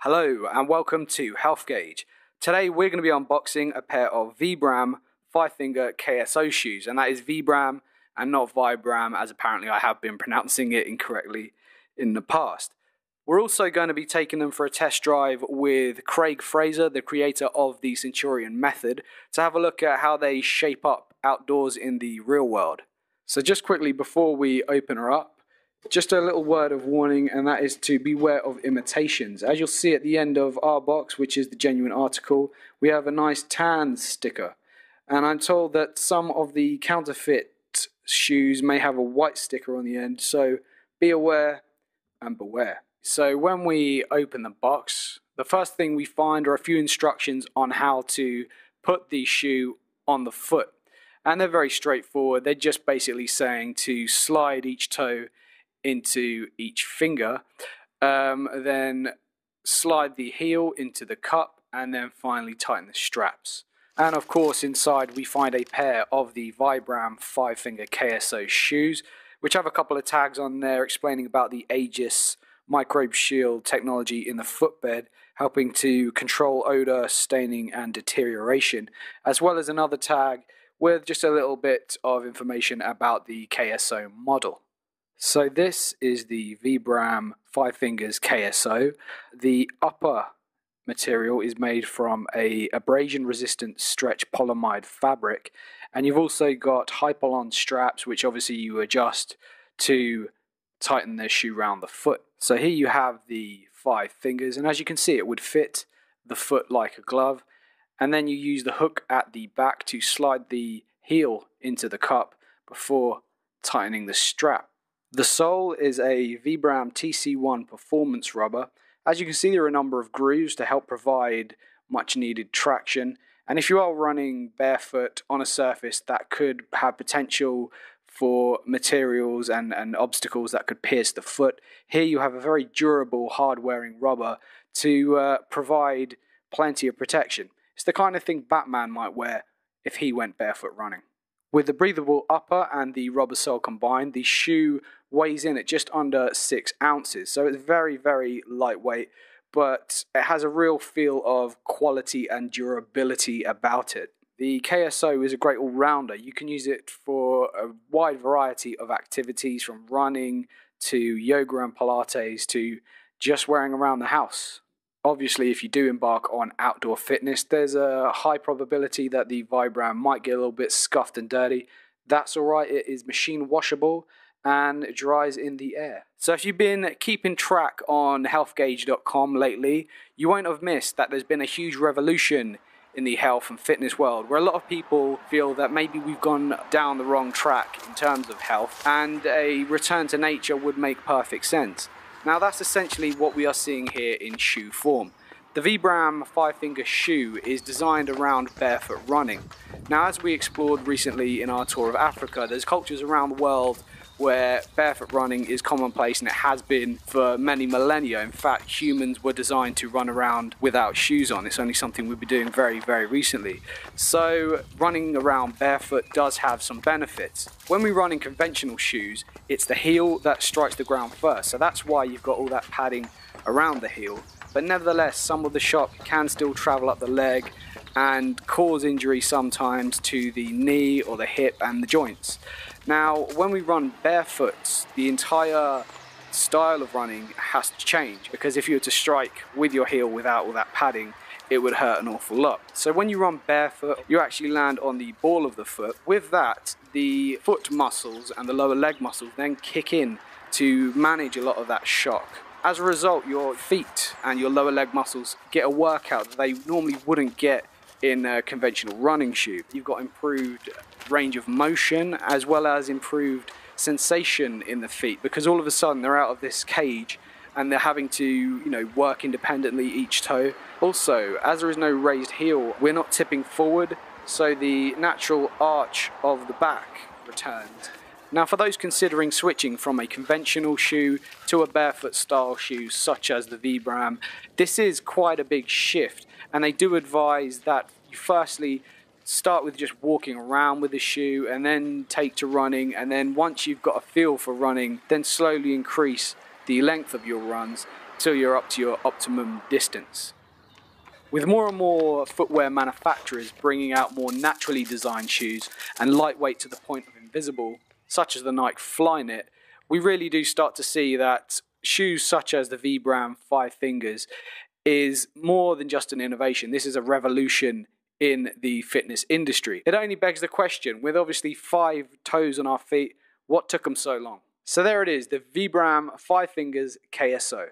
Hello and welcome to Health Gauge. Today we're going to be unboxing a pair of Vibram 5-finger KSO shoes, and that is Vibram and not Vibram, as apparently I have been pronouncing it incorrectly in the past. We're also going to be taking them for a test drive with Craig Fraser, the creator of the Centurion method, to have a look at how they shape up outdoors in the real world. So just quickly before we open her up, just a little word of warning, and that is to beware of imitations. As you'll see at the end of our box, which is the genuine article, we have a nice tan sticker. And I'm told that some of the counterfeit shoes may have a white sticker on the end, so be aware and beware. So when we open the box, the first thing we find are a few instructions on how to put the shoe on the foot. And they're very straightforward. They're just basically saying to slide each toe into each finger, then slide the heel into the cup, and then finally tighten the straps. And of course inside we find a pair of the Vibram 5-finger KSO shoes, which have a couple of tags on there explaining about the Aegis microbe shield technology in the footbed, helping to control odor, staining and deterioration, as well as another tag with just a little bit of information about the KSO model. So this is the Vibram 5-fingers KSO. The upper material is made from a abrasion-resistant stretch polyamide fabric, and you've also got Hypalon straps, which obviously you adjust to tighten the shoe around the foot. So here you have the 5 fingers, and as you can see, it would fit the foot like a glove. And then you use the hook at the back to slide the heel into the cup before tightening the strap. The sole is a Vibram TC1 performance rubber. As you can see, there are a number of grooves to help provide much needed traction. And if you are running barefoot on a surface that could have potential for materials and obstacles that could pierce the foot, here you have a very durable, hard-wearing rubber to provide plenty of protection. It's the kind of thing Batman might wear if he went barefoot running. With the breathable upper and the rubber sole combined, the shoe weighs in at just under 6 ounces. So it's very, very lightweight, but it has a real feel of quality and durability about it. The KSO is a great all-rounder. You can use it for a wide variety of activities, from running to yoga and Pilates to just wearing around the house. Obviously, if you do embark on outdoor fitness, there's a high probability that the Vibram might get a little bit scuffed and dirty. That's alright, it is machine washable and dries in the air. So if you've been keeping track on healthgauge.com lately, you won't have missed that there's been a huge revolution in the health and fitness world, where a lot of people feel that maybe we've gone down the wrong track in terms of health, and a return to nature would make perfect sense. Now that's essentially what we are seeing here in shoe form. The Vibram 5-finger shoe is designed around barefoot running. Now, as we explored recently in our tour of Africa, there's cultures around the world where barefoot running is commonplace, and it has been for many millennia. In fact, humans were designed to run around without shoes on. It's only something we've been doing very, very recently. So running around barefoot does have some benefits. When we run in conventional shoes, it's the heel that strikes the ground first. So that's why you've got all that padding around the heel. But nevertheless, some of the shock can still travel up the leg and cause injury sometimes to the knee or the hip and the joints. Now, when we run barefoot, the entire style of running has to change, because if you were to strike with your heel without all that padding, it would hurt an awful lot. So when you run barefoot, you actually land on the ball of the foot. With that, the foot muscles and the lower leg muscles then kick in to manage a lot of that shock. As a result, your feet and your lower leg muscles get a workout that they normally wouldn't get in a conventional running shoe. You've got improved range of motion as well as improved sensation in the feet, because all of a sudden they're out of this cage and they're having to, work independently each toe. Also, as there is no raised heel, we're not tipping forward, so the natural arch of the back returns. Now, for those considering switching from a conventional shoe to a barefoot style shoe such as the Vibram, this is quite a big shift, and they do advise that you firstly start with just walking around with the shoe and then take to running, and then once you've got a feel for running, then slowly increase the length of your runs till you're up to your optimum distance. With more and more footwear manufacturers bringing out more naturally designed shoes and lightweight to the point of invisible, such as the Nike Flyknit, we really do start to see that shoes such as the Vibram 5 Fingers is more than just an innovation. This is a revolution in the fitness industry. It only begs the question, with obviously 5 toes on our feet, what took them so long? So there it is, the Vibram 5 Fingers KSO.